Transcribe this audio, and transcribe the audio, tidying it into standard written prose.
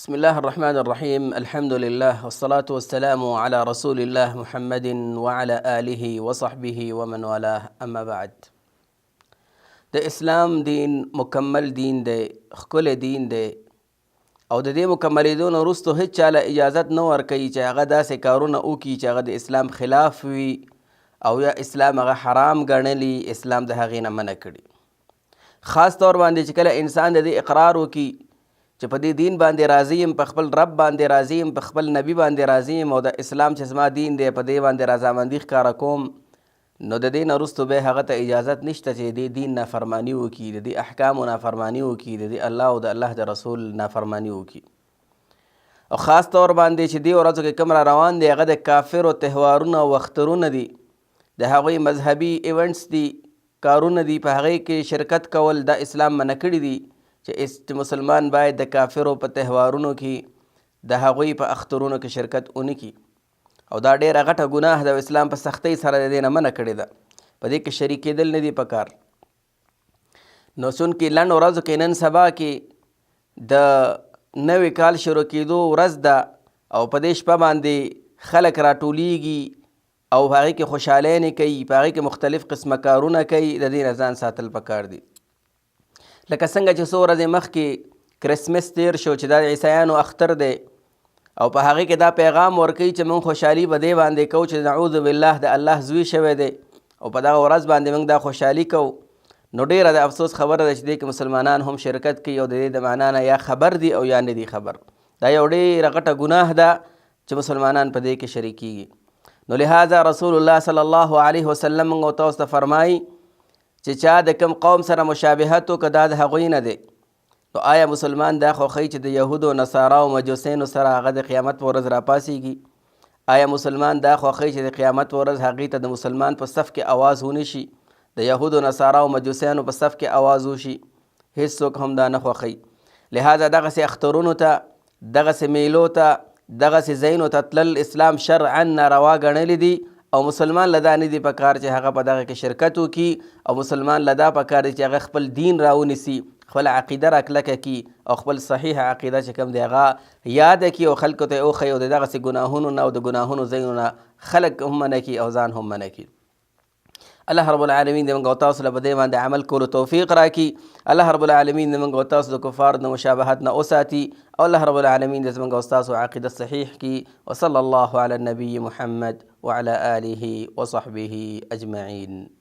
بسم الله الرحمن الرحيم الحمد لله والصلاة والسلام على رسول الله محمد وعلى آله وصحبه ومن والاه اما بعد. د اسلام دین مکمل دین دی، ښکلی دین دی او د دې مکملیدو نه وروستو هیڅ چاله اجازت نه ورکوي چې هغه داسې کارونه وکړي چې هغه د اسلام خلاف وي او یا اسلام هغه حرام ګڼلی، اسلام د هغې نه منع کړي. خاص طور باندې چې کله انسان د دې اقرار وکړي چې په دې دین باندې راضي یم، په خپل رب باندې راضي یم، په خپل نبي باندې راضي یم او د اسلام چې زما دین دی په دې باندې رضامندي ښکاره کوم، نو د دې نه وروستو بیا هغه ته اجازت نشته چې د دې دین نافرماني وکړي، د دې احکامو نافرماني وکړي، د دې الله او د الله د رسول نافرماني وکړي. او خاص طور باندې چې دې ورځو کې کوم را روان دی هغه د کافرو تهوارونه او اخترونه دي، د هغوی مذهبي ایونټس دي، کارونه دي، په هغې کې شرکت کول د اسلام منع کړي دي چې مسلمان باید د کافرو په تهوارونو کې د هغوی په اخترونو کې شرکت ونه کړي او دا ډېره غټه ګناه ده او اسلام په سختۍ سره د دې نه منع کړې ده، په دې کې شریک کېدل نه دي پکار. نو چونکې لنډ ورځو کې نن سبا کې د نوي کال شروع کېدو ورځ ده او په دې شپه باندې خلک راټولیږي او په هغې کې خوشحالۍ کوي، په هغې کې مختلف قسمه کارونه کوي، د دې نه ځان ساتل پکار دي. لکه څنګه چې څو ورځې مخکې کرسمس تیر شو چې دا د عیسیانو اختر دی او په هغې کې دا پیغام ورکوي چې موږ خوشحالي په دې باندې کوو چې نعوذ بالله د الله زوی شوی دی او په دغه ورځ باندې موږ دا خوشحالي کوو. نو ډېره د افسوس خبره ده چې دې کې مسلمانان هم شرکت کوي او د دې د معنا نه یا خبر دي او یا نه دي خبر. دا یو ډېره غټه ګناه ده چې مسلمانان په دې کې شریکېږي. نو لهذا رسول الله صلی الله علیه وسلم موږ تاسو ته فرمایي چې چا د کوم قوم سره مشابهت وکړه دا د هغوی نه دی. نو آیا مسلمان دا خوښوي چې د یهودو نصارا او مجوسینو سره هغه د قیامت په ورځ راپاڅېږي؟ آیا مسلمان دا خوښوي چې د قیامت په ورځ هغې ته د مسلمان په صف کې اواز ونه شي، د یهودو نصارا او مجوسیانو په صف کې اواز وشي؟ هېڅوک هم دا نه خوښوي. لهذا دغسې اخترونو ته، دغسې میلو ته، دغسې ځایونو ته تلل اسلام شرعا ناروا ګڼلی دي او مسلمان له دا نه دي پکار چې هغه په دغه کې شرکت وکړي او مسلمان له دا پکار دی چې هغه خپل دین راونیسي، خپل عقیده را کلکه کړي او خپل صحیح عقیده چې کوم دی هغه یاده کړي او خلکو ته یې وښیي او د دغسې ګناهونو نه او د ګناهونو ځایونو نه خلک هم منع کړي او ځان هم منع کړي. الله رب العالمین دې موږ او تاسو له په دې باندې عمل کولو توفیق راکړي. الله رب العالمین دې موږ او تاسو د کفارو د مشابهت نه وساتي او الله رب العالمین دې زموږ او تاسو عقیده صحیح کړي. وصلی الله علی النبي محمد وعلى آله وصحبه أجمعين.